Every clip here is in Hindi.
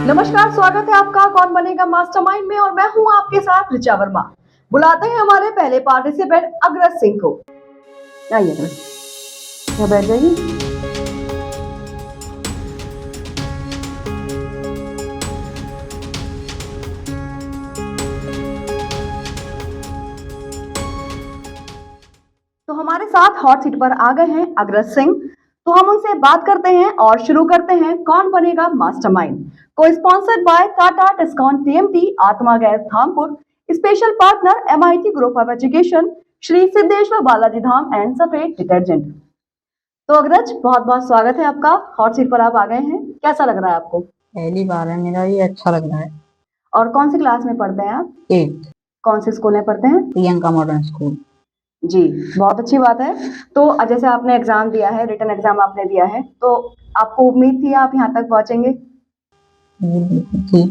नमस्कार, स्वागत है आपका कौन बनेगा मास्टरमाइंड में और मैं हूं आपके साथ ऋचा वर्मा। बुलाते हैं हमारे पहले पार्टिसिपेंट अग्रज सिंह को। आइए अग्रज, यहाँ बैठ जाइए। तो हमारे साथ हॉट सीट पर आ गए हैं अग्रज सिंह। तो हम उनसे बात करते हैं और शुरू करते हैं कौन बनेगा मास्टरमाइंड को sponsored by Tata discount TMT, Atma gas Dhampur, special partner MIT group of education, Shri Siddheshwar Balaji Dham and Safed detergent. तो अग्रज, बहुत बहुत स्वागत है आपका, हॉट सीट पर आप आ गए हैं। कैसा लग रहा है आपको? पहली बार है मेरा, ये अच्छा लग रहा है। और कौन सी क्लास में पढ़ते हैं आप? 8th कौन से स्कूल में पढ़ते हैं? Priyanka modern school. जी, बहुत अच्छी बात है। तो जैसे आपने एग्जाम दिया है, रिटन एग्जाम आपने दिया है, तो आपको उम्मीद थी आप यहाँ तक पहुंचेंगे? जी,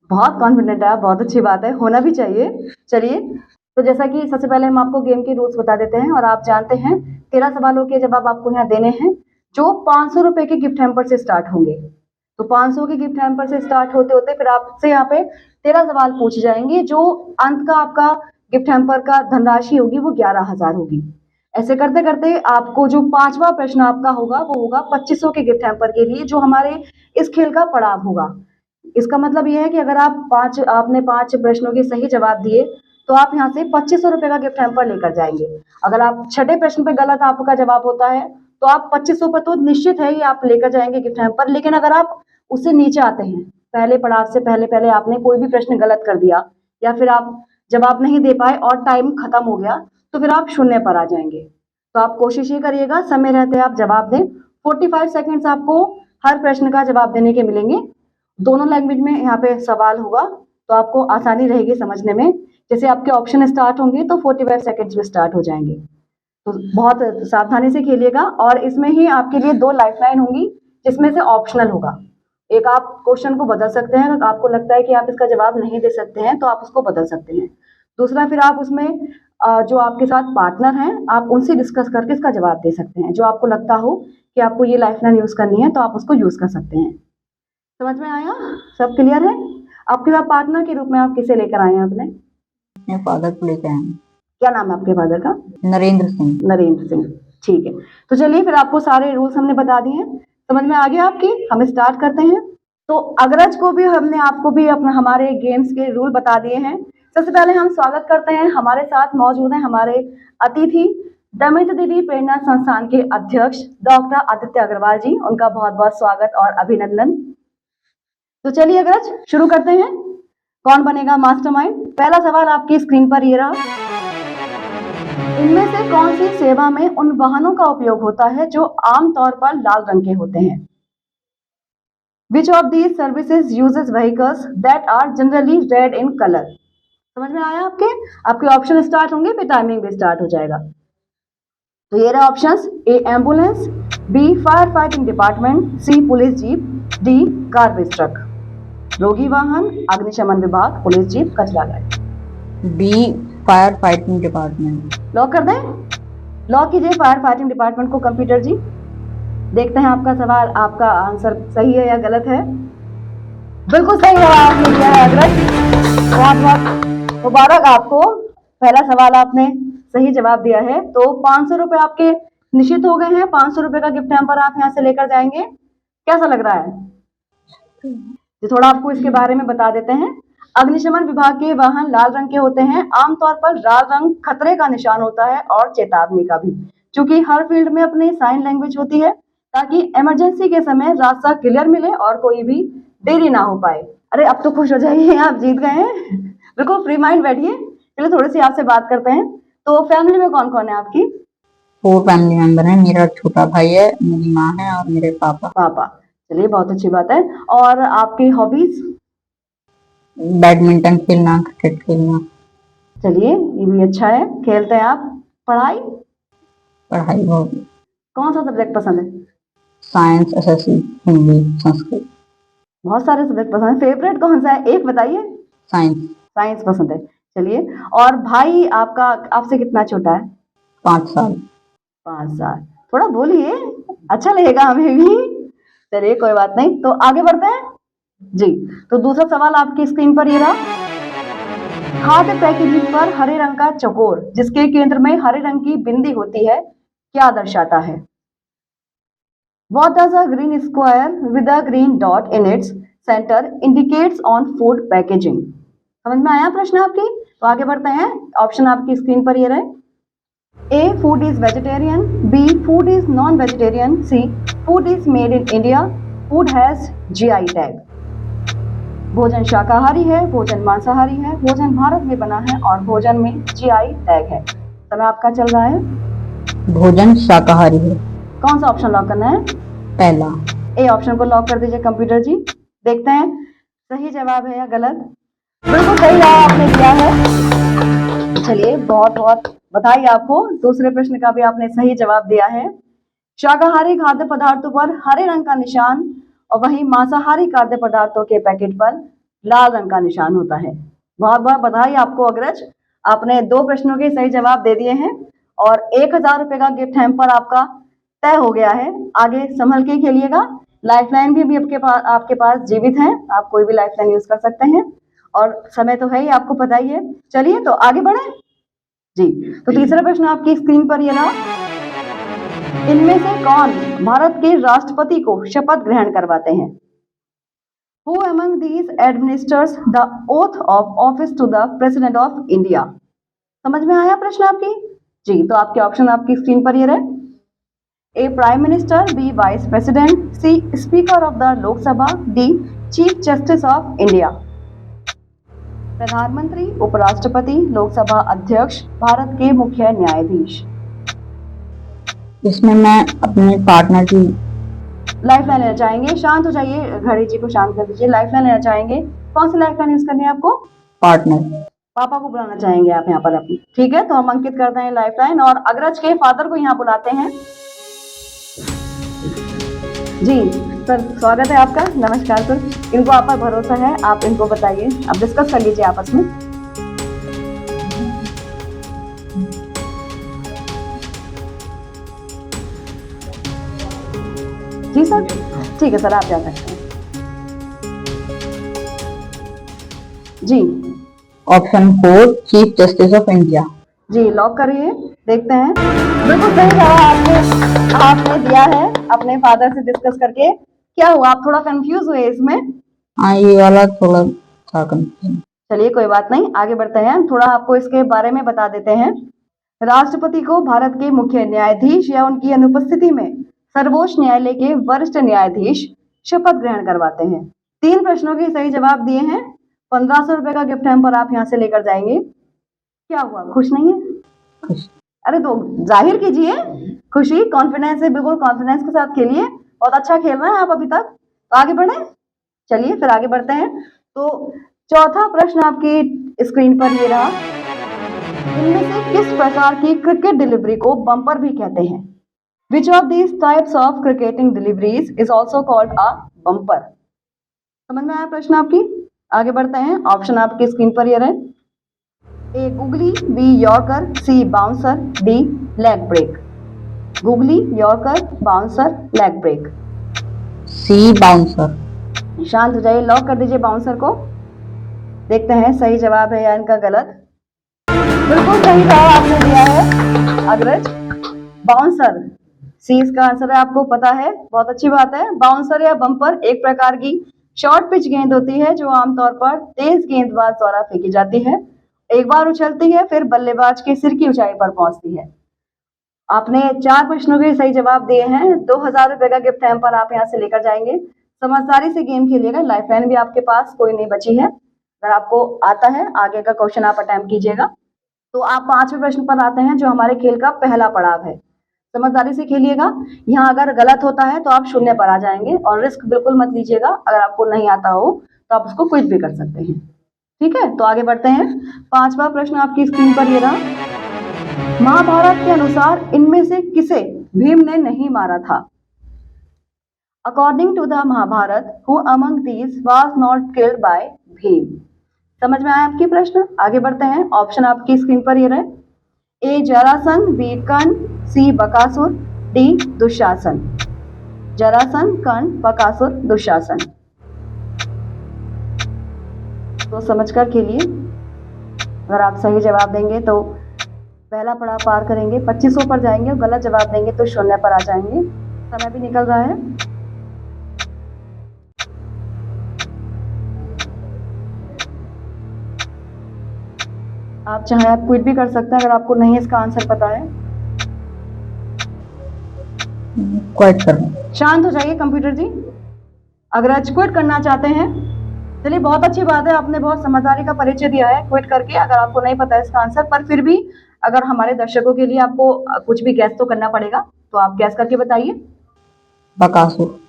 बहुत कॉन्फिडेंट है आप, बहुत अच्छी बात है, होना भी चाहिए। चलिए, तो जैसा कि सबसे पहले हम आपको गेम के रूल्स बता देते हैं और आप जानते हैं 13 सवालों के जवाब आपको यहाँ देने हैं जो 500 रुपए के गिफ्ट हैम्पर से स्टार्ट होंगे। तो 500 के गिफ्ट हैम्पर से स्टार्ट होते होते फिर आपसे यहाँ पे 13 सवाल पूछे जाएंगे, जो अंत का आपका गिफ्ट हैम्पर का धनराशि होगी वो 11,000 होगी। ऐसे करते करते आपको जो 5वां प्रश्न आपका होगा वो होगा 2500 के गिफ्ट हैम्पर के लिए, जो हमारे इस खेल का पड़ाव होगा। इसका मतलब यह है कि अगर आपने 5 प्रश्नों के सही जवाब दिए तो आप यहाँ से 2500 रुपए का गिफ्ट हैम्पर लेकर जाएंगे। अगर आप छठे प्रश्न पे गलत आपका जवाब होता है तो आप 2500 पर तो निश्चित है ही आप लेकर जाएंगे गिफ्ट हैम्पर। लेकिन अगर आप उससे नीचे आते हैं, पहले पड़ाव से पहले आपने कोई भी प्रश्न गलत कर दिया या फिर आप जवाब नहीं दे पाए और टाइम खत्म हो गया, तो फिर आप शून्य पर आ जाएंगे। तो आप कोशिश ये करिएगा समय रहते आप जवाब दें। 45 सेकेंड्स आपको हर प्रश्न का जवाब देने के मिलेंगे। दोनों लैंग्वेज में यहाँ पे सवाल होगा तो आपको आसानी रहेगी समझने में। जैसे आपके ऑप्शन स्टार्ट होंगे तो 45 सेकेंड्स में स्टार्ट हो जाएंगे। तो बहुत सावधानी से खेलिएगा। और इसमें ही आपके लिए 2 लाइफलाइन होंगी जिसमें से ऑप्शनल होगा। एक, आप क्वेश्चन को बदल सकते हैं, अगर आपको लगता है कि आप इसका जवाब नहीं दे सकते हैं तो आप उसको बदल सकते हैं। दूसरा, फिर आप उसमें जो आपके साथ पार्टनर हैं आप उनसे डिस्कस करके इसका जवाब दे सकते हैं। जो आपको लगता हो कि आपको ये लाइफलाइन यूज करनी है तो आप उसको यूज कर सकते हैं। समझ में आया? सब क्लियर है? आपके साथ पार्टनर के रूप में आप किसे लेकर आए हैं? अपने फादर को लेकर आए। क्या नाम है आपके फादर का? नरेंद्र सिंह। नरेंद्र सिंह, ठीक है। तो चलिए, फिर आपको सारे रूल्स हमने बता दिए हैं, समझ में आ गया आपकी? हम स्टार्ट करते हैं। तो अग्रज को भी हमने आपको भी अपना हमारे गेम्स के रूल बता दिए हैं। सबसे पहले हम स्वागत करते हैं, हमारे साथ मौजूद हैं हमारे अतिथि दमित देवी प्रेरणा संस्थान के अध्यक्ष डॉक्टर आदित्य अग्रवाल जी। उनका बहुत बहुत स्वागत और अभिनंदन। तो चलिए अग्रज, शुरू करते हैं कौन बनेगा मास्टरमाइंड। पहला सवाल आपकी स्क्रीन पर ये रहा। इनमें से कौन सी सेवा में उन वाहनों का उपयोग होता है जो आमतौर पर लाल रंग के होते हैं? Which of these services uses vehicles that are generally red in color? समझ में आया आपके? आपके ऑप्शन स्टार्ट होंगे, फिर टाइमिंग भी स्टार्ट हो जाएगा। तो ये रहा options. A ambulance, B fire fighting department, C police jeep, D garbage truck. रोगी वाहन, अग्निशमन विभाग, पुलिस जीप, कचरा गाड़ी। B fire fighting department. Lock कर दें? लॉक कीजिए फायर फाइटिंग डिपार्टमेंट को कंप्यूटर जी। देखते हैं आपका सवाल, आपका आंसर सही है या गलत है। बिल्कुल सही जवाब आपने दिया है अग्रज, बहुत बहुत मुबारक आपको। पहला सवाल आपने सही जवाब दिया है। तो 500 रुपए आपके निश्चित हो गए हैं। 500 रुपए का गिफ्ट हैम्पर आप यहाँ से लेकर जाएंगे। कैसा लग रहा है? तो थोड़ा आपको इसके बारे में बता देते हैं। अग्निशमन विभाग के वाहन लाल रंग के होते हैं। आमतौर पर लाल रंग खतरे का निशान होता है और चेतावनी का भी, क्योंकि हर फील्ड में अपनी साइन लैंग्वेज होती है ताकि इमरजेंसी के समय रास्ता क्लियर मिले और कोई भी देरी ना हो पाए। अरे अब तो खुश हो जाइए, आप जीत गए हैं। बिल्कुल फ्री माइंड बैठिए। चलिए थोड़ी सी आपसे बात करते हैं। तो फैमिली में कौन कौन है आपकी? 4 फैमिली मेंबर हैं। मेरा छोटा भाई है, मेरी माँ है और मेरे पापा। चलिए, बहुत अच्छी बात है। और आपकी हॉबीज? बैडमिंटन खेलना, क्रिकेट खेलना। चलिए, ये भी अच्छा है, खेलते हैं आप। पढ़ाई? पढ़ाई बहुत। कौन सा सब्जेक्ट पसंद है? Science, SSC, Hindi, Sanskrit. बहुत सारे सब्जेक्ट पसंद है, फेवरेट कौन सा है एक बताइए। साइंस। साइंस पसंद है। चलिए, और भाई आपका आपसे कितना छोटा है? 5 साल। 5 साल। थोड़ा बोलिए, अच्छा लगेगा हमें भी। चलिए कोई बात नहीं, तो आगे बढ़ते हैं। जी। तो दूसरा सवाल आपकी स्क्रीन पर ये रहा। खाद्य पैकेजिंग पर हरे रंग का चौकोर जिसके केंद्र में हरे रंग की बिंदी होती है क्या दर्शाता है? What does a green square with a green dot in its center indicates on food packaging? समझ में आया प्रश्न आपकी? तो आगे बढ़ते हैं। ऑप्शन आपकी स्क्रीन पर ये रहे। A. Food is vegetarian. B. Food is non-vegetarian. C. Food is made in India. Food has GI tag. भोजन शाकाहारी है, भोजन मांसाहारी है, भोजन भारत में बना है और भोजन में GI टैग है। समय आपका चल रहा है। भोजन शाकाहारी है। कौन सा ऑप्शन लॉक करना है? पहला। ए ऑप्शन को लॉक कर दीजिए कंप्यूटर जी। देखते हैं सही जवाब है या गलत। बिल्कुल सही जवाब आपने दिया है। चलिए बहुत बहुत बधाई आपको। दूसरे प्रश्न का भी आपने सही जवाब दिया है। शाकाहारी खाद्य पदार्थों पर हरे रंग का निशान और वहीं मांसाहारी खाद्य पदार्थों के पैकेट पर लाल रंग का निशान होता है। बहुत बहुत बधाई आपको अग्रज। आपने 2 प्रश्नों के सही जवाब दे दिए हैं और 1000 रुपए का गिफ्ट हैम्पर आपका तय हो गया है। आगे संभल के खेलिएगा। लाइफलाइन भी आपके पास जीवित है, आप कोई भी लाइफलाइन यूज कर सकते हैं और समय तो है ही, आपको पता ही है। चलिए तो आगे बढ़े जी। तो तीसरा प्रश्न आपकी स्क्रीन पर ये रहा। इनमें से कौन भारत के राष्ट्रपति को शपथ ग्रहण करवाते हैं? Who among these administers the oath of office to the President of India? समझ में आया प्रश्न आपकी? जी। तो आपके ऑप्शन आपकी स्क्रीन पर ये रहे। A. Prime Minister. B. Vice President. C. Speaker of the Lok Sabha. D. Chief Justice of India. प्रधानमंत्री, उपराष्ट्रपति, लोकसभा अध्यक्ष, भारत के मुख्य न्यायाधीश। इसमें मैं अपने पार्टनर की लाइफलाइन लेना चाहेंगे। शांत हो जाइए, घड़ी जी को शांत कर दीजिए। लाइफलाइन लेना चाहेंगे। कौन सी लाइफलाइन यूज करनी है आपको? पार्टनर। पापा को बुलाना चाहेंगे आप यहाँ पर अपनी? ठीक है, तो हम अंकित करते हैं लाइफलाइन और अग्रज के फादर को यहाँ बुलाते हैं। जी सर, स्वागत है आपका। नमस्कार सर। इनको आप पर भरोसा है, आप इनको बताइए, आप डिस्कस कर लीजिए आपस में। जी सर, ठीक है सर, आप जा सकते हैं। जी। Option 4 chief justice of India. जी लॉक करिए। देखते हैं। बिल्कुल सही जवाब आपने दिया है अपने फादर से डिस्कस करके। क्या हुआ, आप थोड़ा कंफ्यूज हुए इसमें? हाँ, ये वाला थोड़ा था कंफ्यूजन। चलिए कोई बात नहीं, आगे बढ़ते हैं। थोड़ा आपको इसके बारे में बता देते हैं। राष्ट्रपति को भारत के मुख्य न्यायाधीश या उनकी अनुपस्थिति में सर्वोच्च न्यायालय के वरिष्ठ न्यायाधीश शपथ ग्रहण करवाते हैं। 3 प्रश्नों के सही जवाब दिए हैं। 1500 रुपए का गिफ्ट हैम्पर आप यहाँ से लेकर जाएंगे। क्या हुआ, खुश नहीं है? खुश। अरे तो जाहिर कीजिए खुशी, कॉन्फिडेंस से, बिल्कुल कॉन्फिडेंस के साथ खेलिए। बहुत अच्छा खेल रहे हैं आप अभी तक। तो आगे बढ़े। चलिए फिर आगे बढ़ते हैं। तो चौथा प्रश्न आपकी स्क्रीन पर ये रहा। इनमें से किस प्रकार की क्रिकेट डिलीवरी को बम्पर भी कहते हैं? Which of these types of cricketing deliveries is also called a bumper? समझ में आया प्रश्न आपकी? आगे बढ़ते हैं। ऑप्शन आपकी स्क्रीन पर ये रहे। A. Googly. B. Yorker. C. Bouncer. D. Leg break. Googly, Yorker, Bouncer, Leg break. C. Bouncer. शांत हो जाइए, लॉक कर दीजिए बाउंसर को। देखते हैं सही जवाब है या इनका गलत। बिल्कुल सही जवाब आपने दिया है अग्रज। बाउंसर सी इसका आंसर है, आपको पता है, बहुत अच्छी बात है। बाउंसर या बम्पर एक प्रकार की शॉर्ट पिच गेंद होती है जो आमतौर पर तेज गेंदबाज द्वारा फेंकी जाती है। एक बार उछलती है फिर बल्लेबाज के सिर की ऊंचाई पर पहुंचती है। आपने 4 प्रश्नों के सही जवाब दिए हैं। 2000 रुपए का गिफ्ट हैम्पर आप यहाँ से लेकर जाएंगे। समझदारी से गेम खेलिएगा। लाइफलाइन भी आपके पास कोई नहीं बची है। अगर आपको आता है आगे का क्वेश्चन आप अटेम्प्ट कीजिएगा। तो आप 5वें प्रश्न पर आते हैं जो हमारे खेल का पहला पड़ाव है। समझदारी से खेलिएगा। यहाँ अगर गलत होता है तो आप 0 पर आ जाएंगे और रिस्क बिल्कुल मत लीजिएगा। अगर आपको नहीं आता हो तो आप उसको क्विट भी कर सकते हैं। ठीक है, तो आगे बढ़ते हैं। 5वां प्रश्न आपकी स्क्रीन पर ये रहा। महाभारत के अनुसार इनमें से किसे भीम ने नहीं मारा था? According to the Mahabharata, who among these was not killed by Bhim? समझ में आया आपकी प्रश्न? आगे बढ़ते हैं। ऑप्शन आपकी स्क्रीन पर ये रहे। ए जरासंध, बी कर्ण, सी बकासुर, डी दुशासन। जरासंध, कर्ण, बकासुर, दुशासन। सोच समझकर खेलिए। अगर आप सही जवाब देंगे तो पहला पड़ाव पार करेंगे, 2500 पर जाएंगे, और गलत जवाब देंगे तो 0 पर आ जाएंगे। समय भी निकल रहा है। आप चाहें आप क्विट भी कर सकते हैं अगर आपको नहीं इसका आंसर पता है। क्विट करना। शांत हो जाइए कंप्यूटर जी। अगर आज क्विट करना चाहते हैं, चलिए बहुत अच्छी बात है, आपने बहुत समझदारी का परिचय दिया है क्विट करके। अगर आपको नहीं पता है इसका आंसर, पर फिर भी अगर हमारे दर्शकों के लिए आपको कुछ भी गैस तो करना पड़ेगा, तो आप गैस करके बताइए। बकासुर।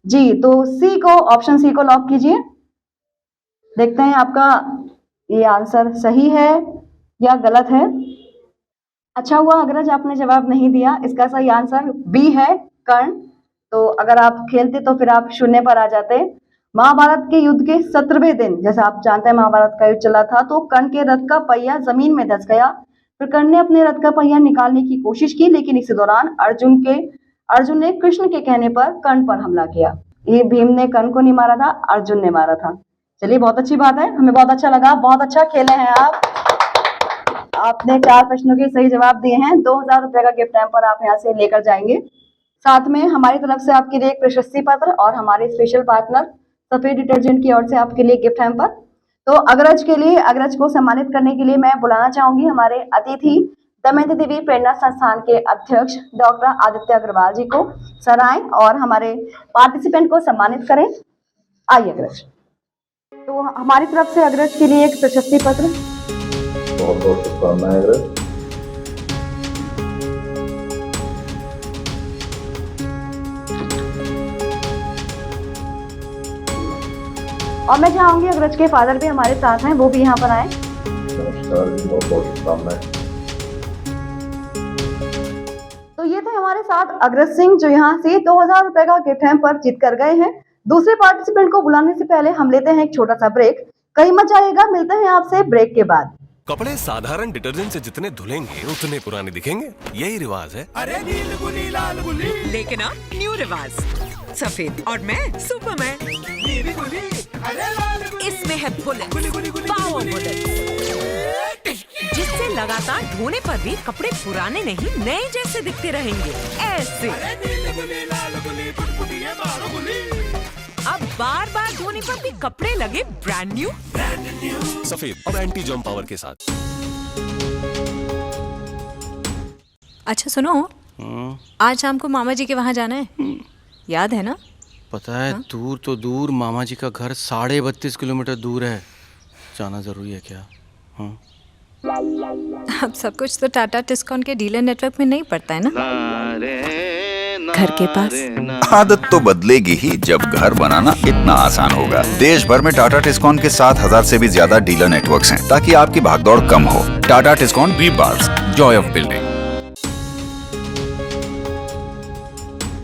जी, तो सी को, ऑप्शन सी को लॉक कीजिए। देखते हैं आपका ये आंसर सही है या गलत है। अच्छा हुआ अग्रज आपने जवाब नहीं दिया, इसका सही आंसर बी है, कर्ण। तो अगर आप खेलते तो फिर आप 0 पर आ जाते। महाभारत के युद्ध के 17वें दिन, जैसा आप जानते हैं महाभारत का युद्ध चला था, तो कर्ण के रथ का पहिया जमीन में धंस गया। फिर कर्ण ने अपने रथ का पहिया निकालने की कोशिश की, लेकिन इसी दौरान अर्जुन ने कृष्ण के कहने पर कर्ण पर हमला किया। ये भीम ने कर्ण को नहीं मारा था, अर्जुन ने मारा था। चलिए बहुत अच्छी बात है, हमें बहुत अच्छा लगा, बहुत अच्छा खेले हैं आप। आपने 4 प्रश्नों के सही जवाब दिए हैं। 2000 रुपए का गिफ्ट हैम्पर आप यहाँ से लेकर जाएंगे। साथ में हमारी तरफ से आपके लिए एक प्रशस्ति पत्र और हमारे स्पेशल पार्टनर सफेद डिटर्जेंट की ओर से आपके लिए गिफ्ट हैम्पर। तो अग्रज को सम्मानित करने के लिए मैं बुलाना चाहूंगी हमारे अतिथि दमयंती देवी प्रेरणा संस्थान के अध्यक्ष डॉक्टर आदित्य अग्रवाल जी को। सर आए और हमारे पार्टिसिपेंट को सम्मानित करें। आइए अग्रज। तो हमारी तरफ से अग्रज के लिए एक प्रशस्ति पत्र। बहुत बहुत शुभकामनाएं अग्रज। और मैं चाहूंगी अग्रज के फादर भी हमारे साथ हैं, वो भी यहाँ पर आए। नमस्कार जी, बहुत बहुत शुभकामनाएं। तो ये थे हमारे साथ अग्रज सिंह, जो यहाँ से 2000 रुपए का गिफ्ट हैम्पर जीत कर गए हैं। दूसरे पार्टिसिपेंट को बुलाने से पहले हम लेते हैं एक छोटा सा ब्रेक। कहीं मत जाइएगा, मिलते हैं आपसे ब्रेक के बाद। कपड़े साधारण डिटर्जेंट से जितने धुलेंगे उतने पुराने दिखेंगे, यही रिवाज है। अरे नील गुली लाल गुली, लेकिन अब न्यू रिवाज, सफेद और मैं सुपरमैन। नीली गुली, अरे लाल गुली, इसमें है बुलेट, पावर बुलेट, जिससे लगातार धोने पर भी कपड़े पुराने नहीं नए जैसे दिखते रहेंगे। ऐसे अब बार बार धोने पर भी कपड़े लगे ब्रांड न्यू। सफेद और एंटी जर्म पावर के साथ। अच्छा सुनो, आज शाम को मामा जी के वहाँ जाना है, याद है ना? पता है, दूर तो दूर, मामा जी का घर 32.5 किलोमीटर दूर है। जाना जरूरी है क्या? हाँ। अब सब कुछ तो टाटा टिस्कॉन के डीलर नेटवर्क में नहीं पड़ता है ना, घर के पास। आदत तो बदलेगी ही जब घर बनाना इतना आसान होगा। देश भर में टाटा टिस्कॉन के 7000 से भी ज्यादा डीलर नेटवर्क्स हैं, ताकि आपकी भागदौड़ कम हो। Tata Tiscon rebars, Joy of building.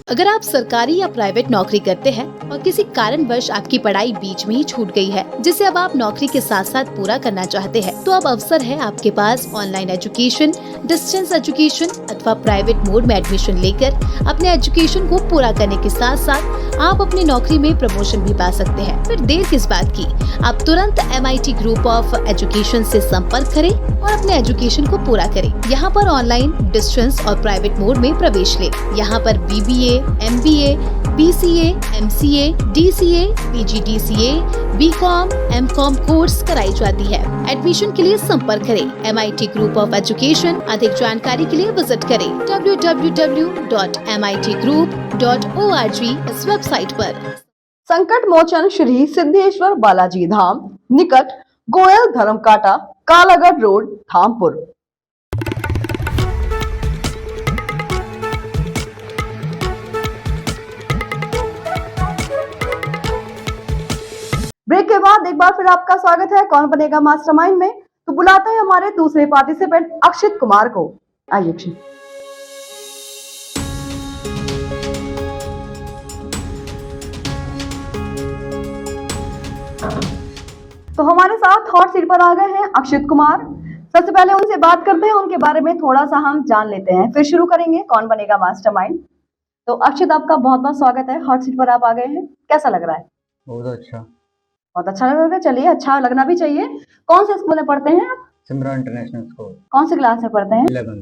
अगर आप सरकारी या प्राइवेट नौकरी करते हैं और किसी कारणवश आपकी पढ़ाई बीच में ही छूट गई है, जिसे अब आप नौकरी के साथ साथ पूरा करना चाहते हैं, तो अब अवसर है आपके पास ऑनलाइन एजुकेशन, डिस्टेंस एजुकेशन अथवा प्राइवेट मोड में एडमिशन लेकर अपने एजुकेशन को पूरा करने के साथ साथ आप अपनी नौकरी में प्रमोशन भी पा सकते हैं। फिर देर किस बात की, आप तुरंत MIT ग्रुप ऑफ एजुकेशन से संपर्क करें और अपने एजुकेशन को पूरा करें। यहाँ पर ऑनलाइन, डिस्टेंस और प्राइवेट मोड में प्रवेश लें। यहाँ पर BBA, MBA, BCA, MCA, DCA, PGDCA, BCom, MCom course कराई जाती है। एडमिशन के लिए संपर्क करें MIT ग्रुप ऑफ एजुकेशन। अधिक जानकारी के लिए विजिट करें www.mitgroup.org इस वेबसाइट पर। संकट मोचन श्री सिद्धेश्वर बालाजी धाम, निकट गोयल धर्मकाटा, कालागढ़ रोड, धामपुर। ब्रेक के बाद एक बार फिर आपका स्वागत है कौन बनेगा मास्टरमाइंड में। तो बुलाते हैं हमारे दूसरे पार्टिसिपेंट अक्षित कुमार को। आइए अक्षित। तो हमारे साथ हॉट सीट पर आ गए हैं अक्षित कुमार। सबसे पहले उनसे बात करते हैं, उनके बारे में थोड़ा सा हम जान लेते हैं, फिर शुरू करेंगे कौन बनेगा मास्टरमाइंड। तो अक्षित, आपका बहुत बहुत स्वागत है, हॉट सीट पर आप आ गए हैं, कैसा लग रहा है? बहुत अच्छा। बहुत अच्छा लग रहा है। चलिए, अच्छा लगना भी चाहिए। कौन से स्कूल में पढ़ते हैं आप? सिमरन इंटरनेशनल स्कूल कौन सी क्लास में पढ़ते हैं? 11।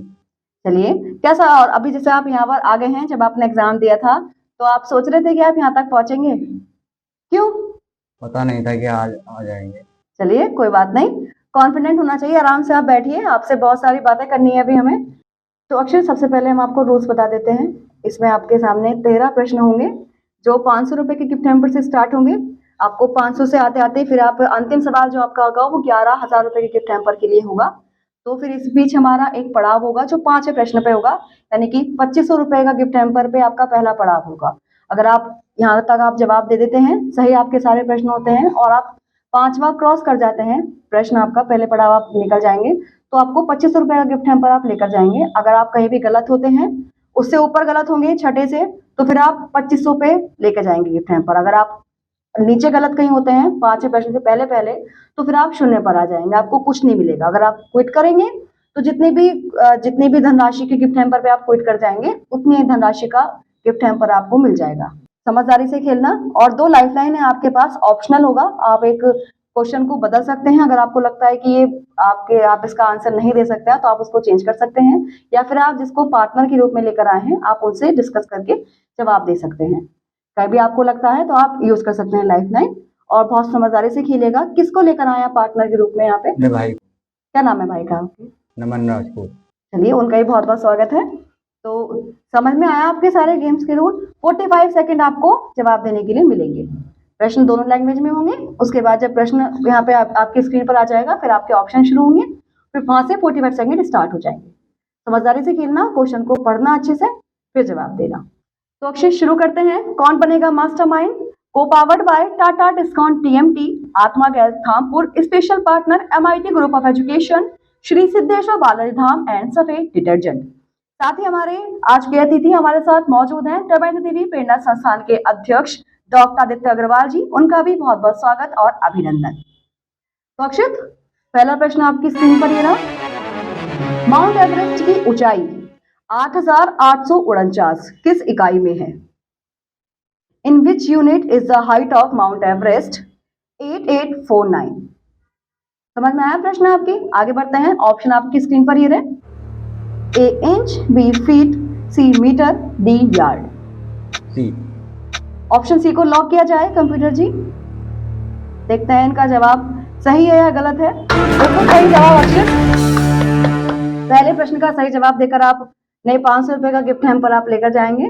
चलिए, कैसा, और अभी जैसे आप यहाँ पर आ गए हैं, जब आपने एग्जाम दिया था तो आप सोच रहे थे कि आप यहाँ तक पहुंचेंगे? क्यों? पता नहीं था कि आज आ जाएंगे। चलिए, कोई बात नहीं, कॉन्फिडेंट होना चाहिए। आराम से आप बैठिए, आपसे बहुत सारी बातें करनी है अभी हमें। तो अक्षय, सबसे पहले हम आपको रूल्स बता देते हैं। इसमें आपके सामने 13 प्रश्न होंगे जो 500 रुपए के गिफ्ट हैम्पर से स्टार्ट होंगे। आपको 500 से आते आते फिर आप अंतिम सवाल जो आपका होगा वो 11,000 रुपए के गिफ्ट हैम्पर के लिए होगा। तो फिर इस बीच हमारा एक पड़ाव होगा जो 5वें प्रश्न पे होगा, यानी कि 2500 रुपए का गिफ्ट हैम्पर पे आपका पहला पड़ाव होगा। अगर आप यहाँ तक आप जवाब दे देते हैं, सही आपके सारे प्रश्न होते हैं और आप 5वां क्रॉस कर जाते हैं प्रश्न, आपका पहले पड़ाव आप निकल जाएंगे, तो आपको 2500 रुपए का गिफ्ट हैम्पर आप लेकर जाएंगे। अगर आप कहीं भी गलत होते हैं, उससे ऊपर गलत होंगे छठे से, तो फिर आप 2500 पे लेकर जाएंगे गिफ्ट हैम्पर। अगर आप नीचे गलत कहीं होते हैं 5वें प्रश्न से पहले पहले, तो फिर आप शून्य पर आ जाएंगे, आपको कुछ नहीं मिलेगा। अगर आप क्विट करेंगे तो जितनी भी धनराशि के गिफ्ट हैम्पर पे आप क्विट कर जाएंगे, उतनी धनराशि का गिफ्ट हैम्पर आपको मिल जाएगा। समझदारी से खेलना। और 2 लाइफलाइन है आपके पास, ऑप्शनल होगा। आप एक क्वेश्चन को बदल सकते हैं, अगर आपको लगता है कि ये आप इसका आंसर नहीं दे सकते हैं तो आप उसको चेंज कर सकते हैं, या फिर आप जिसको पार्टनर के रूप में लेकर आए हैं आप उनसे डिस्कस करके जवाब दे सकते हैं। कहीं भी आपको लगता है तो आप यूज कर सकते हैं लाइफलाइन। और बहुत समझदारी से खेलेगा। किसको लेकर आए हैं पार्टनर के रूप में यहाँ पे? मेरे भाई। क्या नाम है भाई का आपके? नमन राजपूत। चलिए, उनका ही बहुत बहुत स्वागत है। तो समझ में आया आपके सारे गेम्स के रूल। 45 सेकंड आपको जवाब देने के लिए मिलेंगे। प्रश्न दोनों लैंग्वेज में होंगे। उसके बाद जब प्रश्न यहाँ पे आपकी स्क्रीन पर आ जाएगा, फिर आपके ऑप्शन शुरू होंगे, फिर वहां से 45 सेकंड स्टार्ट हो जाएंगे। समझदारी से खेलना, क्वेश्चन को पढ़ना अच्छे से, फिर जवाब देना। तो अक्षय, शुरू करते हैं। कौन बनेगा मास्टरमाइंड? को powered by Tata discount TMT, आत्मा gas Dhampur, special partner MIT group of education, Shri Siddheshwar Balaji Dham and Safed detergent. साथ ही हमारे आज के अतिथि हमारे साथ मौजूद हैं टर्बाइन देवी प्रेरणा संस्थान के अध्यक्ष डॉक्टर आदित्य अग्रवाल जी। उनका भी बहुत बहुत स्वागत और अभिनंदन। तो अक्षित, पहला प्रश्न आपकी स्क्रीन पर ये रहा। माउंट एवरेस्ट की ऊंचाई 8,849 किस इकाई में है? In which unit is the height of Mount Everest? 8849। समझ में आया प्रश्न आपके? आगे बढ़ते हैं। ऑप्शन आपकी स्क्रीन पर ये रहे। A inch, B feet, C metre, D yard. C. Option C को लॉक किया जाए कंप्यूटर जी। देखते हैं इनका जवाब सही है या गलत है। बिल्कुल सही जवाब अक्षर। पहले प्रश्न का सही जवाब देकर आप नए 500 रुपए का गिफ्ट हैम्पर आप लेकर जाएंगे।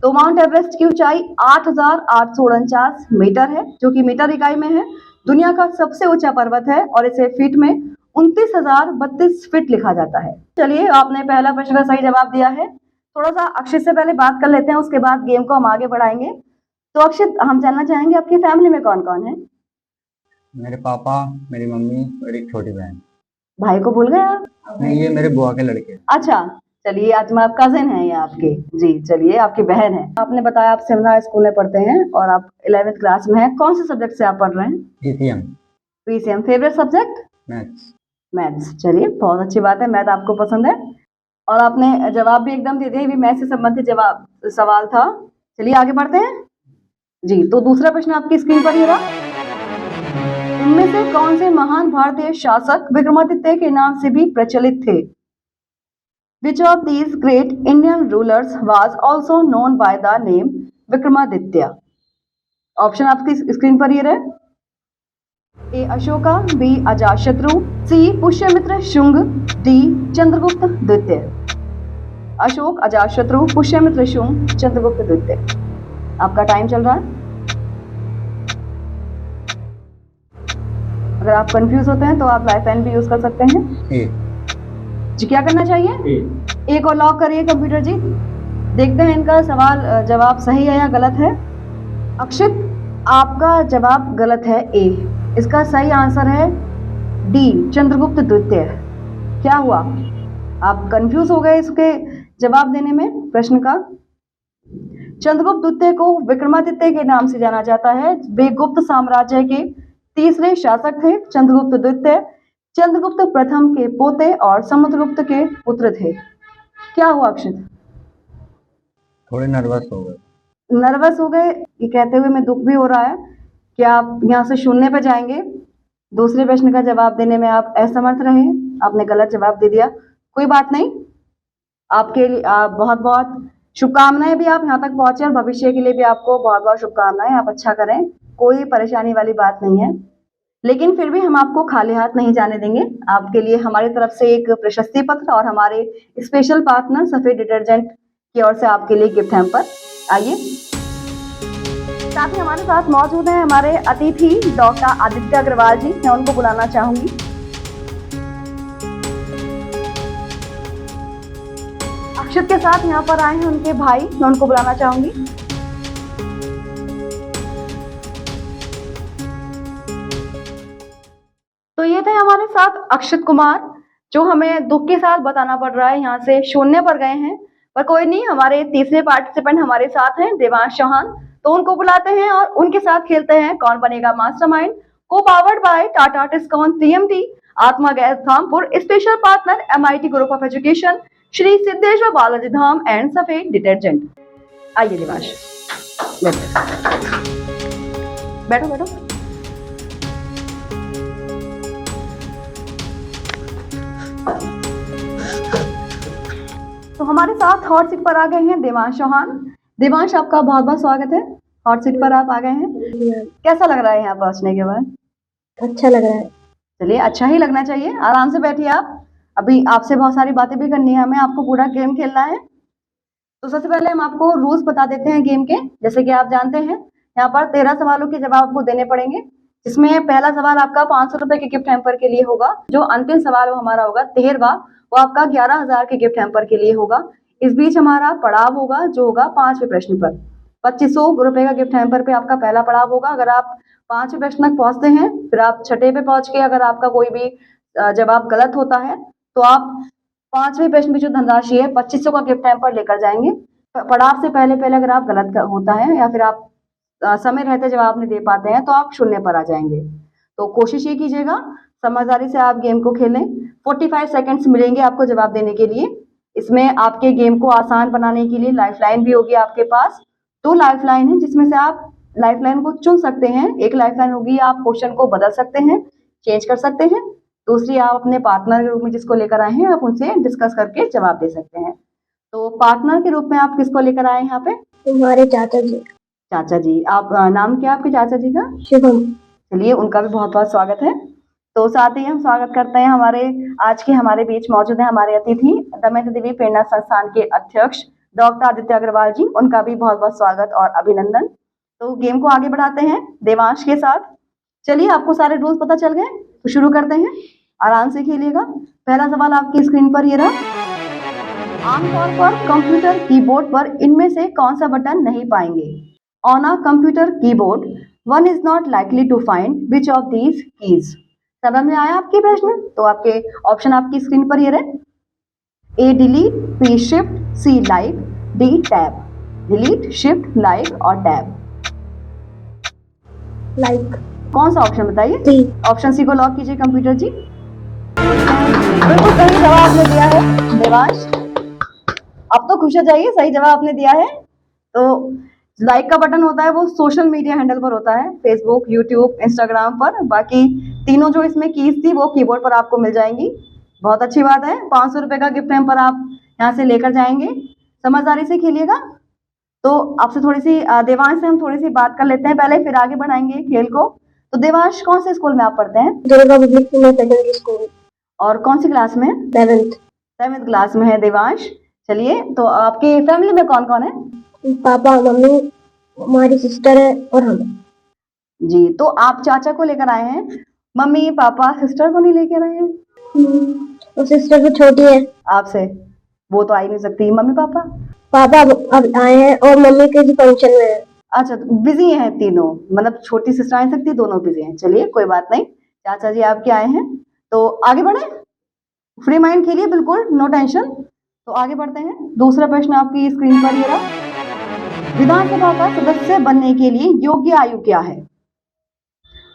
तो माउंट एवरेस्ट की ऊंचाई 8,849 मीटर है, जो कि मीटर इकाई में है। दुनिया का सबसे ऊंचा पर्वत है और इसे फीट में 29,032 फीट लिखा जाता है। चलिए, आपने पहला प्रश्न का सही जवाब दिया है। थोड़ा सा अक्षित से पहले बात कर लेते हैं, उसके बाद गेम को हम आगे बढ़ाएंगे। तो अक्षित, हम जानना चाहेंगे आपकी फैमिली में कौन कौन है? मेरे पापा, मेरी मम्मी और एक छोटी बहन। भाई को भूल गए आप? नहीं, ये मेरे बुआ के लड़के। अच्छा, चलिए, आज मैं आप कजिन हैं ये आपके जी। चलिए, आपकी बहन है। आपने बताया आप सिमरा स्कूल में पढ़ते हैं और आप 11th क्लास में हैं। कौन से सब्जेक्ट से आप पढ़ रहे हैं? PCM। Favourite subject? Maths. Maths. चलिए, बहुत अच्छी बात है, मैथ आपको पसंद है और आपने जवाब भी एकदम दे दिया। ये भी मैथ से संबंधित जवाब सवाल था। चलिए, आगे बढ़ते हैं जी। तो दूसरा प्रश्न आपकी स्क्रीन पर ये रहा। इनमें से कौन से महान भारतीय शासक विक्रमादित्य के नाम से भी प्रचलित थे? Which of these great Indian rulers was also known by the name Vikramaditya? Option आपकी स्क्रीन पर ये रहे। A Ashoka, B Ajatashatru, C Pushyamitra Shunga, D Chandragupta द्वितीय। अशोक, अजातशत्रु, पुष्यमित्र शुंग, चंद्रगुप्त द्वितीय। आपका टाइम चल रहा है। अगर आप कंफ्यूज होते हैं तो आप लाइफलाइन भी यूज कर सकते हैं। जी, क्या करना चाहिए? ए को लॉक करिए कंप्यूटर जी। देखते हैं इनका सवाल जवाब सही है या गलत है। अक्षित, आपका जवाब गलत है। ए, इसका सही आंसर है डी चंद्रगुप्त द्वितीय। क्या हुआ, आप कंफ्यूज हो गए इसके जवाब देने में प्रश्न का? चंद्रगुप्त द्वितीय को विक्रमादित्य के नाम से जाना जाता है। वे गुप्त साम्राज्य के तीसरे शासक थे। चंद्रगुप्त द्वितीय चंद्रगुप्त प्रथम के पोते और समुद्रगुप्त के पुत्र थे। क्या हुआ अक्षित? थोड़े नर्वस हो गए। नर्वस हो गए, ये कहते हुए मैं दुख भी हो रहा है। क्या आप यहाँ से शून्य पर जाएंगे? दूसरे प्रश्न का जवाब देने में आप असमर्थ रहे, आपने गलत जवाब दे दिया। कोई बात नहीं, आपके लिए बहुत बहुत शुभकामनाएं भी, आप यहाँ तक पहुंचे और भविष्य के लिए भी आपको बहुत बहुत शुभकामनाएं। आप अच्छा करें, कोई परेशानी वाली बात नहीं है, लेकिन फिर भी हम आपको खाली हाथ नहीं जाने देंगे। आपके लिए हमारी तरफ से एक प्रशस्ति पत्र और हमारे स्पेशल पार्टनर सफेद डिटर्जेंट की ओर से आपके लिए गिफ्ट हैम्पर। आइए, साथ ही हमारे साथ मौजूद हैं हमारे अतिथि डॉक्टर आदित्य अग्रवाल जी, मैं उनको बुलाना चाहूंगी। अक्षत के साथ यहाँ पर आए हैं उनके भाई, मैं उनको बुलाना चाहूंगी। तो ये थे हमारे साथ अक्षत कुमार, जो हमें दुख के साथ बताना पड़ रहा है यहाँ से शून्य पर गए हैं, पर कोई नहीं, हमारे तीसरे पार्टिसिपेंट हमारे साथ हैं देवांश चौहान, तो उनको बुलाते हैं और उनके साथ खेलते हैं कौन बनेगा मास्टरमाइंड, को powered by Tata Tiscon TMT, आत्मा gas Dhampur, special partner MIT group of education, Shri Siddheshwar Balaji Dham and Safed detergent. आइए देवांश, बैठो बैठो। तो हमारे साथ हॉट सीट पर आ गए हैं देवांश चौहान। देवांश, आपका बहुत बहुत स्वागत है, हॉट सीट पर आप आ गए हैं। कैसा लग रहा है यहाँ पहुंचने के बाद? अच्छा लग रहा है। चलिए, अच्छा ही लगना चाहिए, आराम से बैठिए आप, अभी आपसे बहुत सारी बातें भी करनी है हमें, आपको पूरा गेम खेलना है। तो सबसे पहले हम आपको रूल्स बता देते हैं गेम के। जैसे कि आप जानते हैं, यहाँ पर 13 सवालों के जवाब आपको देने पड़ेंगे, जिसमें पहला सवाल आपका 500 रुपए के गिफ्ट हैम्पर के लिए होगा। जो अंतिम सवाल वो हमारा होगा 13वां, वो आपका 11,000 के गिफ्ट हैम्पर के लिए होगा। इस बीच हमारा पड़ाव होगा जो होगा 5वें प्रश्न पर, 2500 रुपए का गिफ्ट हैम्पर पे आपका पहला पड़ाव होगा। अगर आप 5वें प्रश्न तक पहुंचते हैं, फिर आप 6ठे पे पहुंच के अगर आपका कोई भी जवाब गलत होता है तो आप 5वें प्रश्न की जो धनराशि है 2500 का गिफ्ट हैम्पर लेकर जाएंगे। पड़ाव से पहले पहले अगर आप गलत होता है या फिर आप समय रहते जवाब नहीं दे पाते हैं तो आप शून्य पर आ जाएंगे। तो कोशिश ये कीजिएगा, समझदारी से आप गेम को खेलें। 45 सेकंड्स मिलेंगे आपको जवाब देने के लिए। इसमें आपके गेम को आसान बनाने के लिए लाइफलाइन भी होगी आपके पास। 2 लाइफलाइन है, जिसमें से आप लाइफलाइन को चुन सकते हैं। एक लाइफलाइन होगी, आप क्वेश्चन को बदल सकते हैं, चेंज कर सकते हैं। दूसरी, आप अपने पार्टनर के रूप में जिसको लेकर आए हैं आप उनसे डिस्कस करके जवाब दे सकते हैं। तो पार्टनर के रूप में आप किसको लेकर आए हैं यहाँ पे? हमारे चाचा जी। चाचा जी, आप नाम क्या आपके चाचा जी का? शुभम। चलिए, उनका भी बहुत बहुत स्वागत है। तो साथ ही हम स्वागत करते हैं हमारे बीच मौजूद है हमारे अतिथि दमयंती देवी प्रेरणा संस्थान के अध्यक्ष डॉक्टर आदित्य अग्रवाल जी, उनका भी बहुत बहुत स्वागत और अभिनंदन। तो गेम को आगे बढ़ाते हैं देवांश के साथ। चलिए, आपको सारे रूल्स पता चल गए, तो शुरू करते हैं। आराम से खेलिएगा। पहला सवाल आपकी स्क्रीन पर ये रहा। आमतौर पर कंप्यूटर कीबोर्ड पर इनमें से कौन सा बटन नहीं पाएंगे? On a computer keyboard one is not likely to find which of these keys. समझ में आया आपके प्रश्न? तो आपके ऑप्शन आपकी स्क्रीन पर ये रहे। A delete, B shift, C like, D tab. Delete, shift, like और टैब। लाइक। कौन सा ऑप्शन बताइए? C। ऑप्शन सी को लॉक कीजिए कंप्यूटर जी। बिल्कुल सही जवाब आपने दिया है देवांश। अब तो खुश हो जाइए, सही जवाब आपने दिया है। तो लाइक का बटन होता है वो सोशल मीडिया हैंडल पर होता है, फेसबुक, यूट्यूब, इंस्टाग्राम पर। बाकी तीनों जो इसमें कीज थी वो कीबोर्ड पर आपको मिल जाएंगी। बहुत अच्छी बात है, 500 रुपए का गिफ्ट हैम्पर आप यहाँ से लेकर जाएंगे। समझदारी से खेलिएगा। तो आपसे थोड़ी सी देवांश से हम थोड़ी सी बात कर लेते हैं पहले, फिर आगे बढ़ाएंगे खेल को। तो देवांश, कौन से स्कूल में आप पढ़ते हैं? Durga public secondary school. और कौन सी क्लास में? 7th क्लास में है देवांश। चलिए, तो आपके फैमिली में कौन कौन है? पापा, मम्मी, हमारी सिस्टर है और हम। जी, तो आप चाचा को लेकर आए हैं, मम्मी पापा सिस्टर को नहीं लेकर आए हैं? और सिस्टर भी छोटी है आपसे, वो तो आ ही नहीं सकती। Mummy papa? पापा अब आए हैं और मम्मी के फंक्शन में है। अच्छा, तो बिजी हैं तीनों, मतलब छोटी सिस्टर आ सकती, दोनों बिजी हैं। चलिए, कोई बात नहीं, चाचा जी आपके आए हैं। तो आगे बढ़े, फ्री माइंड खेलिए, बिल्कुल नो टेंशन। तो आगे बढ़ते हैं। दूसरा प्रश्न आपकी स्क्रीन पर ये रहा। विधानसभा का सदस्य बनने के लिए योग्य आयु क्या है?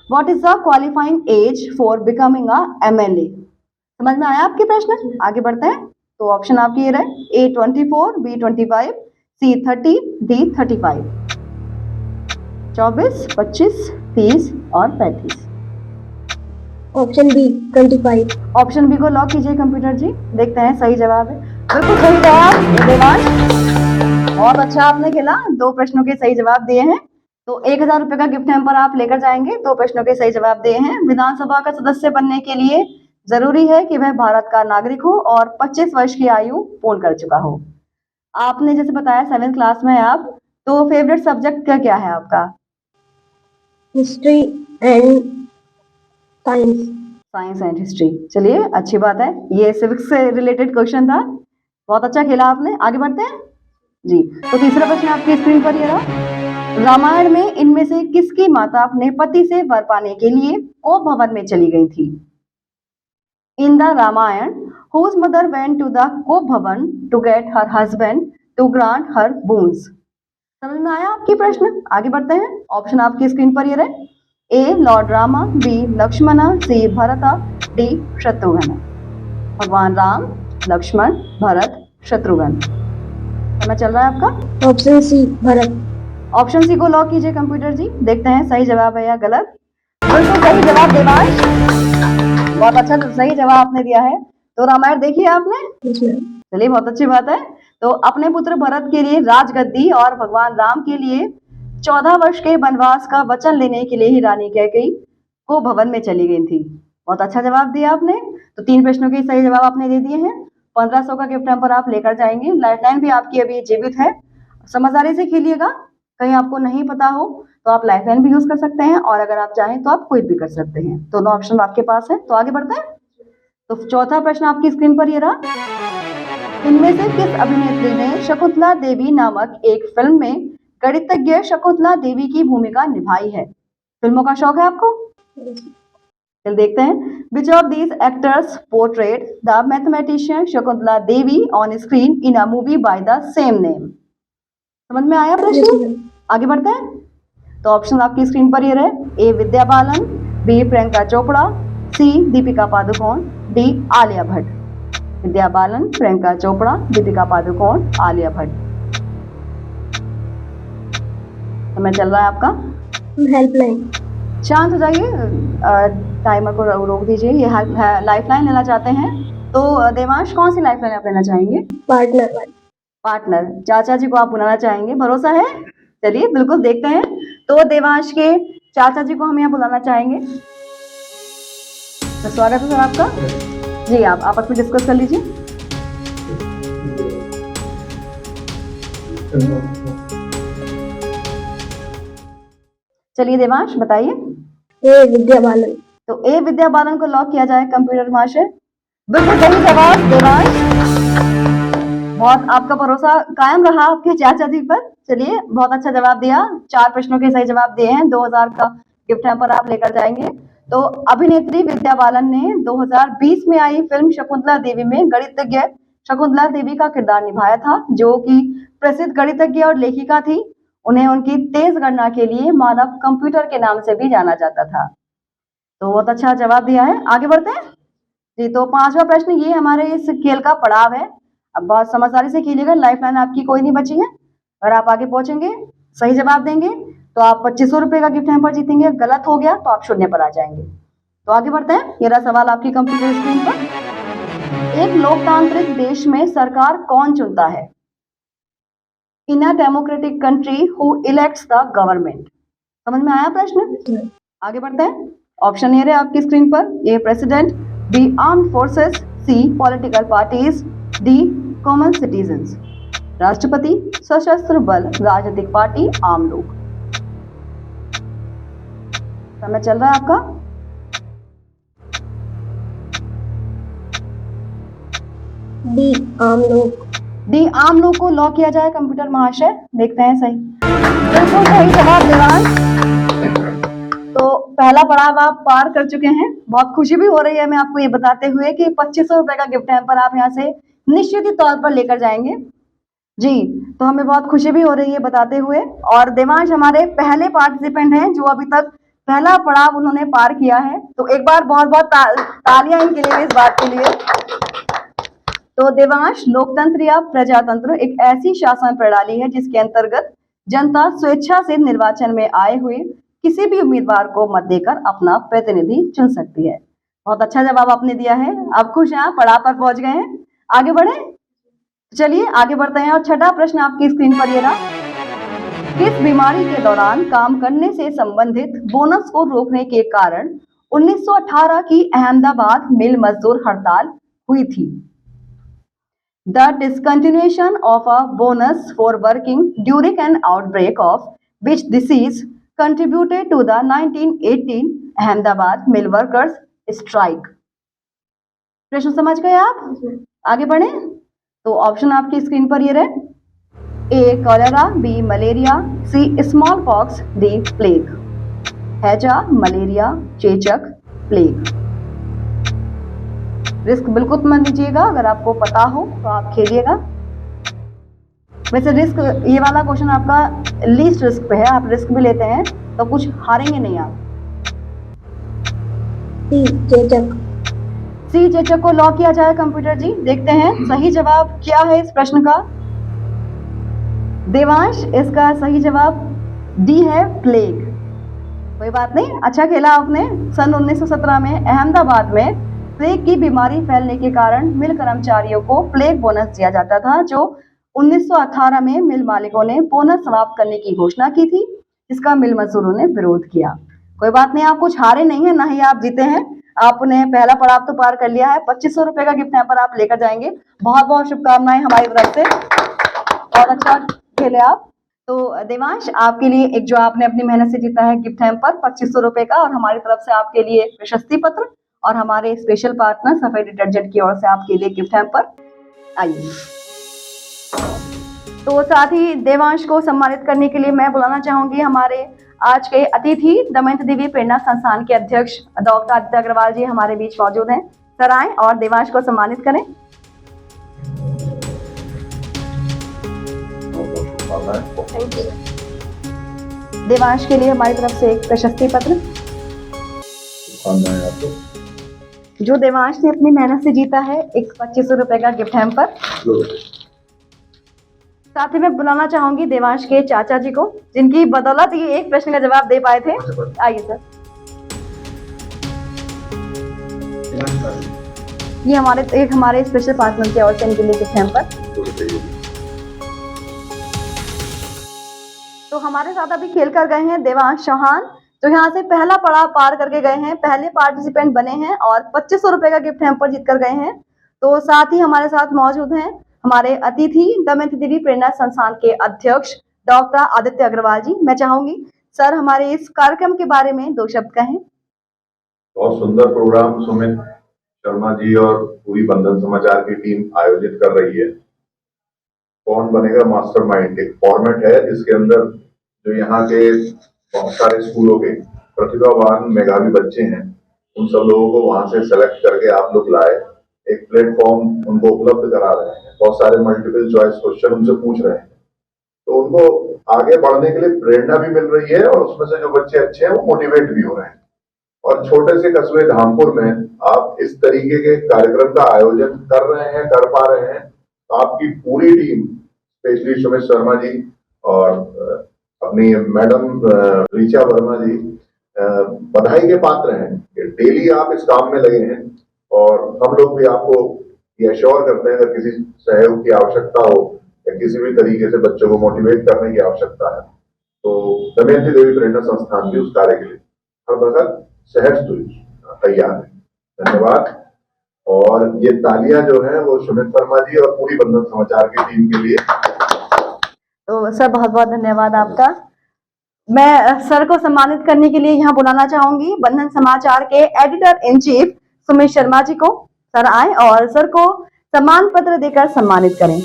What is the qualifying age for becoming a MLA? समझ में आया आपके प्रश्न? आगे बढ़ते हैं। तो ऑप्शन आपके ये रहे। A 24, B 25, C 30, D 35। 24, 25, 30 और 35। Option B 25। ऑप्शन बी को लॉक कीजिए कंप्यूटर जी, देखते हैं सही जवाब है। बिल्कुल सही जवाब देवांश, बहुत अच्छा आपने खेला, 2 प्रश्नों के सही जवाब दिए हैं। तो 1000 रुपए का गिफ्ट हैम्पर आप लेकर जाएंगे, 2 प्रश्नों के सही जवाब दिए हैं। विधानसभा का सदस्य बनने के लिए जरूरी है कि वह भारत का नागरिक हो और 25 वर्ष की आयु पूर्ण कर चुका हो। आपने जैसे बताया 7th क्लास में है आप, तो फेवरेट सब्जेक्ट क्या है आपका? History and science. Science and history, चलिए अच्छी बात है, ये सिविक्स से रिलेटेड क्वेश्चन था, बहुत अच्छा खेला आपने। आगे बढ़ते हैं जी। तो तीसरा प्रश्न आपकी स्क्रीन पर ये रहा। रामायण में इनमें से किसकी माता अपने पति से वर पाने के लिए कोप भवन में चली गई थी? In the Ramayana whose mother went to the कोप भवन to get her husband to grant her boons। समझ में आया आपकी प्रश्न? आगे बढ़ते हैं। ऑप्शन आपकी स्क्रीन पर ये रहे। ए लॉर्ड रामा, बी लक्ष्मणा, सी भरता, डी शत्रुघ्न। भगवान राम, लक्ष्मण, भरत, शत्रुघ्न। समय चल रहा है आपका। Option C Bharat. Option C को लॉक कीजिए कंप्यूटर जी, देखते हैं सही जवाब है या गलत। बिल्कुल सही जवाब देवांश, बहुत अच्छा सही जवाब आपने दिया है। तो रामायण देखिए आपने? चलिए बहुत अच्छी बात है। तो अपने पुत्र भरत के लिए राजगद्दी और भगवान राम के लिए 14 वर्ष के वनवास का वचन लेने के लिए ही रानी कैकेयी को भवन में चली गई थी। बहुत अच्छा जवाब दिया आपने। तो 3 प्रश्नों के सही जवाब आपने दे दिए हैं। 1500 का गिफ्ट हैम्पर आप लेकर जाएंगे। लाइफलाइन भी आपकी अभी जीवित है, समझदारी से खेलिएगा। कहीं आपको नहीं पता हो तो आप लाइफलाइन भी यूज कर सकते हैं, और अगर आप चाहें तो आप क्विट भी कर सकते हैं। दोनों ऑप्शन आपके पास है। तो आगे बढ़ते हैं। तो चौथा प्रश्न आपकी स्क्रीन पर ये रहा। इनमें से किस अभिनेत्री ने शकुंतला देवी नामक एक फिल्म में गणितज्ञ शकुंतला देवी की भूमिका निभाई है? फिल्मों का शौक है आपको? चल देखते हैं। विच of these actors portrait the mathematician Shakuntala Devi on screen in a movie by the same name? समझ में आया प्रश्न? आगे बढ़ते हैं। तो ऑप्शन आपकी स्क्रीन पर ये रहे। ए विद्या बालन, बी प्रियंका चोपड़ा, सी दीपिका पादुकोण, डी आलिया भट्ट। विद्या बालन, प्रियंका चोपड़ा, दीपिका पादुकोण, आलिया भट्ट। समय चल रहा है आपका। हेल्पलाइन। शांत हो जाइए, टाइमर को रोक दीजिए। ये लाइफलाइन लेना चाहते हैं तो देवांश कौन सी लाइफलाइन आप लेना चाहेंगे? पार्टनर वाली। पार्टनर, चाचा जी को आप बुलाना चाहेंगे, भरोसा है? चलिए बिल्कुल देखते हैं। तो देवांश के चाचा जी को हम यहाँ बुलाना चाहेंगे। तो स्वागत है सर आपका जी, आप आपस में डिस्कस कर लीजिए। चलिए देवांश बताइए। ए विद्या बालन। तो ए विद्या बालन को लॉक किया जाए कंप्यूटर महाशय। बिल्कुल सही जवाब देवांश, बहुत आपका भरोसा कायम रहा आपके चाचा जी पर। चलिए बहुत अच्छा जवाब दिया, 4 प्रश्नों के सही जवाब दिए हैं। 2000 का गिफ्ट हैम्पर आप लेकर जाएंगे। तो अभिनेत्री विद्या बालन ने 2020 में आई फिल्म शकुंतला देवी में गणितज्ञ शकुंतला देवी का किरदार निभाया था, जो कि प्रसिद्ध गणितज्ञ और लेखिका थी। उन्हें उनकी तेज गणना के लिए मानव कंप्यूटर के नाम से भी जाना जाता था। तो बहुत अच्छा जवाब दिया है। आगे बढ़ते हैं जी। तो 5वां प्रश्न ये हमारे इस खेल का पड़ाव है। अब बहुत समझदारी से खेलिएगा, लाइफलाइन आपकी कोई नहीं बची है। अगर आप आगे पहुंचेंगे, सही जवाब देंगे तो आप 2500 रुपए का गिफ्ट हैम्पर जीतेंगे। गलत हो गया तो आप 0 पर आ जाएंगे। तो आगे बढ़ते हैं। ये रहा सवाल आपकी कंप्यूटर स्क्रीन पर। एक लोकतांत्रिक देश में सरकार कौन चुनता है? In a democratic country who elects the government? समझ में आया प्रश्न? आगे बढ़ते हैं। ऑप्शन ये रहे आपकी स्क्रीन पर। A president, B armed forces, C political parties, D common citizens. राष्ट्रपति, सशस्त्र बल, राजनीतिक पार्टी, आम लोग। समय चल रहा है आपका। डी आम लोग। डी आम लोग को लॉक किया जाए कंप्यूटर महाशय, देखते हैं सही। बिल्कुल सही जवाब देवांश। तो पहला पड़ाव आप पार कर चुके हैं। बहुत खुशी भी हो रही है मैं आपको ये बताते हुए कि 2500 रुपए का गिफ्ट हैम्पर आप यहाँ से निश्चित ही तौर पर लेकर जाएंगे जी। तो हमें बहुत खुशी भी हो रही है बताते हुए। और देवांश हमारे पहले पार्टिसिपेंट हैं जो अभी तक पहला पड़ाव उन्होंने पार किया है। तो एक बार बहुत बहुत तालियां इनके लिए इस बात के लिए। तो देवांश, लोकतंत्र या प्रजातंत्र एक ऐसी शासन प्रणाली है जिसके अंतर्गत जनता स्वेच्छा से निर्वाचन में आए हुए किसी भी उम्मीदवार को मत देकर अपना प्रतिनिधि चुन सकती है। बहुत अच्छा जवाब आपने दिया है। आप खुश हैं, आप पड़ाव पर पहुंच गए हैं। आगे बढ़े, चलिए आगे बढ़ते हैं। और छठा प्रश्न आपकी स्क्रीन पर ये रहा। किस बीमारी के दौरान काम करने से संबंधित बोनस को रोकने के कारण 1918 की अहमदाबाद मिल मजदूर हड़ताल हुई थी? The discontinuation of a bonus for working during an outbreak of which disease contributed to the 1918 Ahmedabad mill workers strike? प्रश्न समझ गए आप? आगे बढ़े तो ऑप्शन आपकी स्क्रीन पर ये रहे। ए cholera, B malaria, C small pox, D plague. हैजा, मलेरिया, चेचक, प्लेग। रिस्क बिल्कुल मत लीजिएगा, अगर आपको पता हो तो आप खेलिएगा। वैसे रिस्क, ये वाला क्वेश्चन आपका लीस्ट रिस्क पे है, आप रिस्क भी लेते हैं तो कुछ हारेंगे नहीं आप। सी चेचक को लॉक किया जाए कंप्यूटर जी। देखते हैं सही जवाब क्या है इस प्रश्न का। देवांश, इसका सही जवाब डी है प्लेग। कोई बात नहीं, अच्छा खेला आपने। सन 1917 में अहमदाबाद में प्लेग की बीमारी फैलने के कारण मिल कर्मचारियों को प्लेग बोनस दिया जाता था, जो 1918 में मिल मालिकों ने बोनस समाप्त करने की घोषणा की थी, जिसका मिल मजदूरों ने विरोध किया। कोई बात नहीं, आप कुछ हारे नहीं है, ना ही आप जीते हैं। आपने पहला पड़ाव तो पार कर लिया है। 2500 रुपए का गिफ्ट हैम्पर आप लेकर जाएंगे। बहुत बहुत शुभकामनाएं हमारी तरफ से, और अच्छा खेले आप। तो देवांश, आपके लिए एक जो आपने अपनी मेहनत से जीता है गिफ्ट हैम्पर 2500 रुपए का, और हमारी तरफ से आपके लिए प्रशस्ति पत्र और हमारे स्पेशल पार्टनर सफेद डिटर्जेंट की ओर से आपके लिए गिफ्ट हैम्पर। आइए, तो साथ ही देवांश को सम्मानित करने के लिए मैं बुलाना चाहूंगी हमारे आज के अतिथि दमयंती देवी प्रेरणा संस्थान के अध्यक्ष डॉक्टर आदित्य अग्रवाल जी हमारे बीच मौजूद हैं। सर आए और देवांश को सम्मानित करें। देवांश के लिए हमारी तरफ से एक प्रशस्ति पत्र, जो देवांश ने अपनी मेहनत से जीता है, एक 2500 रुपए का गिफ्ट हैम्पर। साथ ही मैं बुलाना चाहूंगी देवांश के चाचा जी को, जिनकी बदौलत ये एक प्रश्न का जवाब दे पाए थे। आइए सर। ये हमारे स्पेशल पार्टनर के ओर से इनके लिए गिफ्ट हैम्पर। तो हमारे साथ अभी खेल कर गए हैं देवांश चौहान, जो यहाँ से पहला पड़ाव पार करके गए हैं, पहले पार्टिसिपेंट बने हैं और 2500 रुपए का गिफ्ट हैम्पर जीत कर गए हैं। तो साथ ही हमारे साथ मौजूद हैं हमारे अतिथि दमयंती देवी प्रेरणा संस्थान के अध्यक्ष डॉक्टर आदित्य अग्रवाल जी। मैं चाहूंगी सर हमारे इस कार्यक्रम के बारे में 2 शब्द कहें। बहुत सुंदर प्रोग्राम सुमित शर्मा जी और पूरी बंधन समाचार की टीम आयोजित कर रही है। कौन बनेगा मास्टरमाइंड एक फॉर्मेट है, जिसके अंदर जो यहाँ के बहुत सारे स्कूलों के प्रतिभावान मेधावी बच्चे हैं, उन सब लोगों को वहां से सेलेक्ट करके आप लोग लाए, एक प्लेटफॉर्म उनको उपलब्ध करा रहे हैं। बहुत सारे मल्टीपल चॉइस क्वेश्चन उनसे पूछ रहे हैं, तो उनको आगे बढ़ने के लिए प्रेरणा भी मिल रही है, और उसमें से जो बच्चे अच्छे हैं वो मोटिवेट भी हो रहे हैं। और छोटे से कस्बे धामपुर में आप इस तरीके के कार्यक्रम का आयोजन कर रहे हैं, कर पा रहे हैं, तो आपकी पूरी टीम, स्पेशली सुमित शर्मा जी और अपनी मैडम ऋचा वर्मा जी, बधाई के पात्र हैं कि डेली आप इस काम में लगे हैं। और हम लोग भी आपको ये अश्योर करते हैं, अगर किसी सहयोग की आवश्यकता हो या किसी भी तरीके से बच्चों को मोटिवेट करने की आवश्यकता है, तो दमयंती देवी प्रेरणा संस्थान भी उस कार्य के लिए हर वक्त सहज तैयार है। धन्यवाद। और ये तालियां जो है वो सुमित शर्मा जी और पूरी बंधन समाचार की टीम के लिए। तो सर बहुत बहुत धन्यवाद आपका। मैं सर को सम्मानित करने के लिए यहाँ बुलाना चाहूंगी बंधन समाचार के editor in chief Sumit Sharma ji को। सर आए और सर को सम्मान पत्र देकर सम्मानित करें।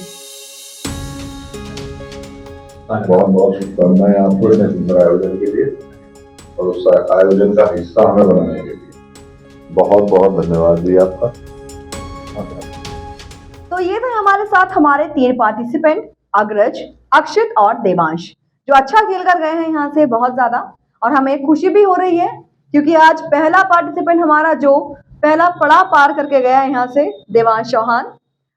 बहुत बहुत शुभकामनाएं आपको इतने सुंदर आयोजन के लिए और उस आयोजन का हिस्सा हमें बनाने के लिए बहुत बहुत धन्यवाद जी आपका। तो ये थे हमारे साथ हमारे 3 पार्टिसिपेंट, अग्रज, अक्षित और देवांश, जो अच्छा खेल कर गए हैं यहाँ से बहुत ज्यादा। और हमें खुशी भी हो रही है क्योंकि आज पहला पार्टिसिपेंट हमारा जो पहला पड़ाव पार करके गया है यहाँ से, देवांश चौहान।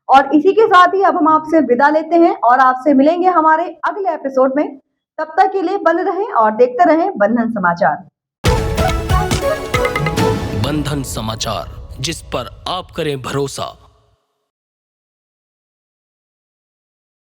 और इसी के साथ ही अब हम आपसे विदा लेते हैं और आपसे मिलेंगे हमारे अगले एपिसोड में। तब तक के लिए बने रहें और देखते रहें बंधन समाचार। बंधन समाचार, जिस पर आप करें भरोसा।